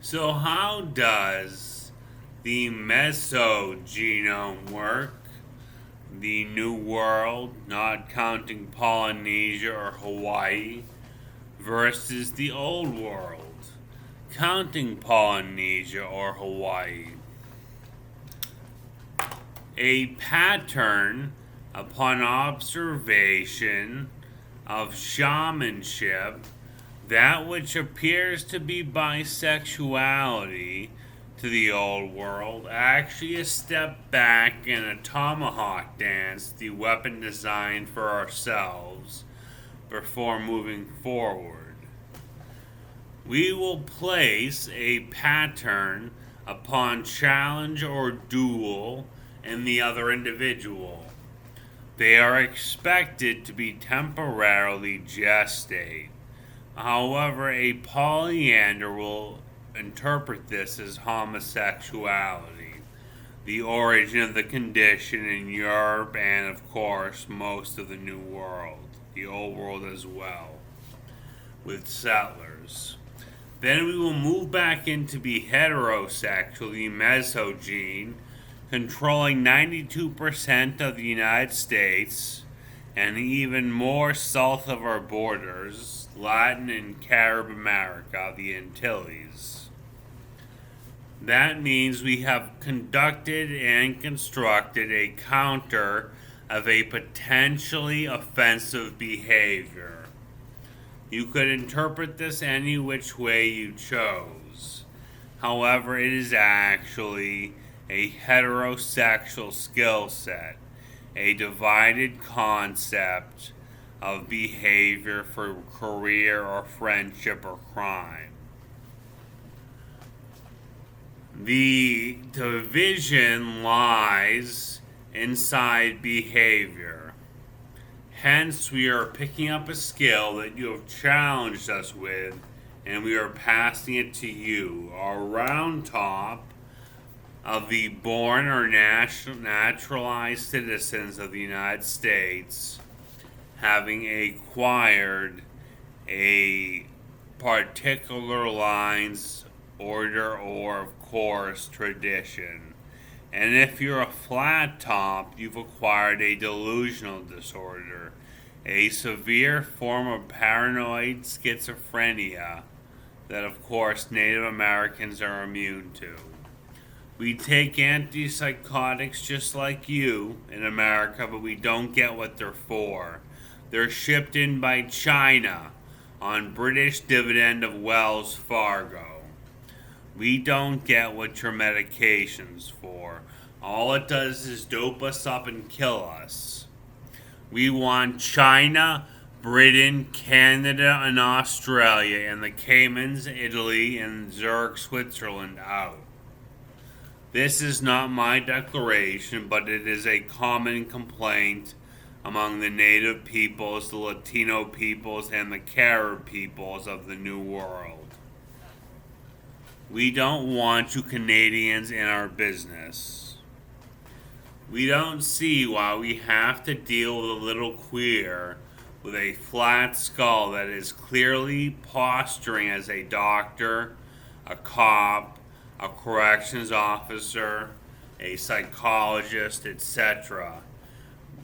So, how does the Meso-Genome work? The New World, not counting Polynesia or Hawaii, versus the Old World, counting Polynesia or Hawaii. A pattern upon observation of shamanship, that which appears to be bisexuality to the old world, actually a step back in a tomahawk dance, the weapon designed for ourselves, before moving forward. We will place a pattern upon challenge or duel in the other individual. They are expected to be temporarily gestate. However, a polyander will interpret this as homosexuality, the origin of the condition in Europe and, of course, most of the New World, the Old World as well, with settlers. Then we will move back into be heterosexual, the mesogene, controlling 92% of the United States and even more south of our borders, Latin and Carib America, the Antilles. That means we have conducted and constructed a counter of a potentially offensive behavior. You could interpret this any which way you chose. However, it is actually a heterosexual skill set, a divided concept of behavior for career or friendship or crime. The division lies inside behavior. Hence, we are picking up a skill that you have challenged us with, and we are passing it to you. Our round top of the born or naturalized citizens of the United States having acquired a particular lines, order, or, of course, tradition. And if you're a flat top, you've acquired a delusional disorder, a severe form of paranoid schizophrenia that, of course, Native Americans are immune to. We take antipsychotics just like you in America, but we don't get what they're for. They're shipped in by China on British dividend of Wells Fargo. We don't get what your medication's for. All it does is dope us up and kill us. We want China, Britain, Canada, and Australia, and the Caymans, Italy, and Zurich, Switzerland out. This is not my declaration, but it is a common complaint among the native peoples, the Latino peoples, and the Carib peoples of the New World. We don't want you Canadians in our business. We don't see why we have to deal with a little queer with a flat skull that is clearly posturing as a doctor, a cop, a corrections officer, a psychologist, etc.,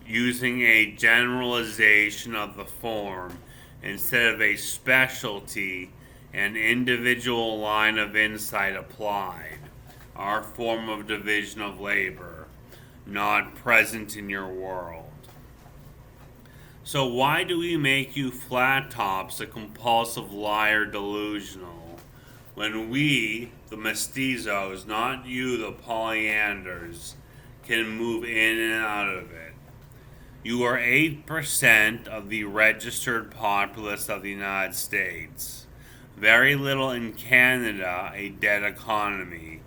using a generalization of the form instead of a specialty and individual line of insight applied, our form of division of labor, not present in your world. So why do we make you flat tops a compulsive liar delusional when we, the mestizos, not you, the polyanders, can move in and out of it? You are 8% of the registered populace of the United States. Very little in Canada, a dead economy,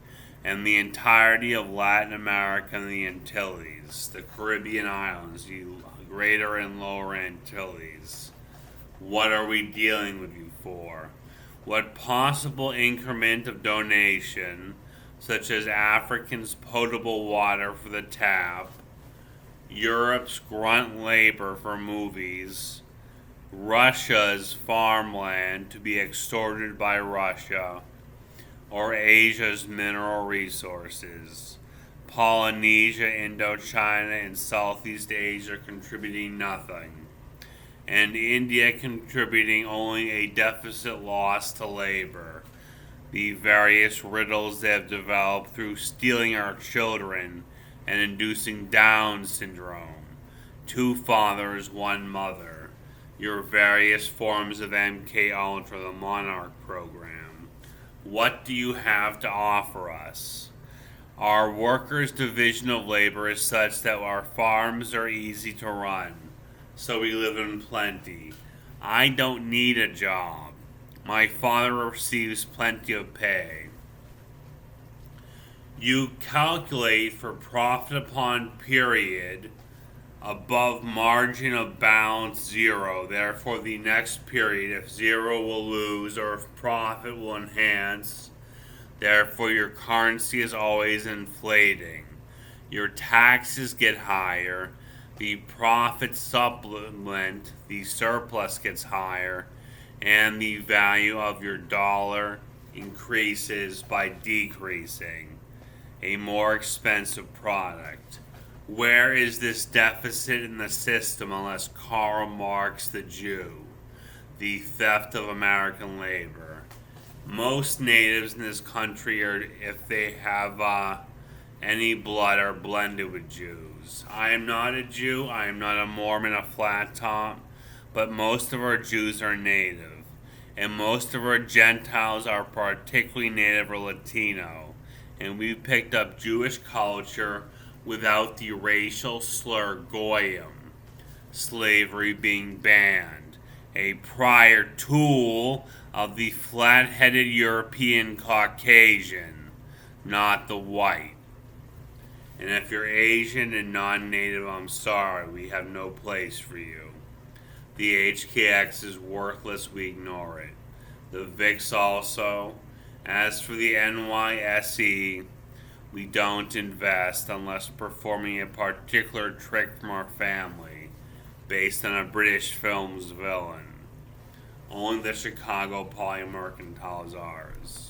and the entirety of Latin America and the Antilles, the Caribbean islands, the Greater and Lower Antilles. What are we dealing with you for? What possible increment of donation, such as Africans' potable water for the tap, Europe's grunt labor for movies, Russia's farmland to be extorted by Russia, or Asia's mineral resources. Polynesia, Indochina, and Southeast Asia contributing nothing, and India contributing only a deficit loss to labor. The various riddles they have developed through stealing our children and inducing Down syndrome. Two fathers, one mother. Your various forms of MK Ultra, the Monarch program. What do you have to offer us? Our workers' division of labor is such that our farms are easy to run, so we live in plenty. I don't need a job. My father receives plenty of pay. You calculate for profit upon period above margin of balance 0. Therefore, the next period, if 0 will lose or if profit will enhance, therefore your currency is always inflating. Your taxes get higher, the profit supplement, the surplus gets higher, and the value of your dollar increases by decreasing. A more expensive product. Where is this deficit in the system unless Karl Marx the Jew? The theft of American labor. Most natives in this country, are, if they have any blood, are blended with Jews. I am not a Jew, I am not a Mormon, a flat top, but most of our Jews are native. And most of our Gentiles are particularly native or Latino. And we've picked up Jewish culture without the racial slur Goyim, slavery being banned, a prior tool of the flat-headed European Caucasian, not the white. And if you're Asian and non-native, I'm sorry, we have no place for you. The HKX is worthless, we ignore it. The VIX also. As for the NYSE, we don't invest unless performing a particular trick from our family, based on a British film's villain. Only the Chicago Polymercantile is ours.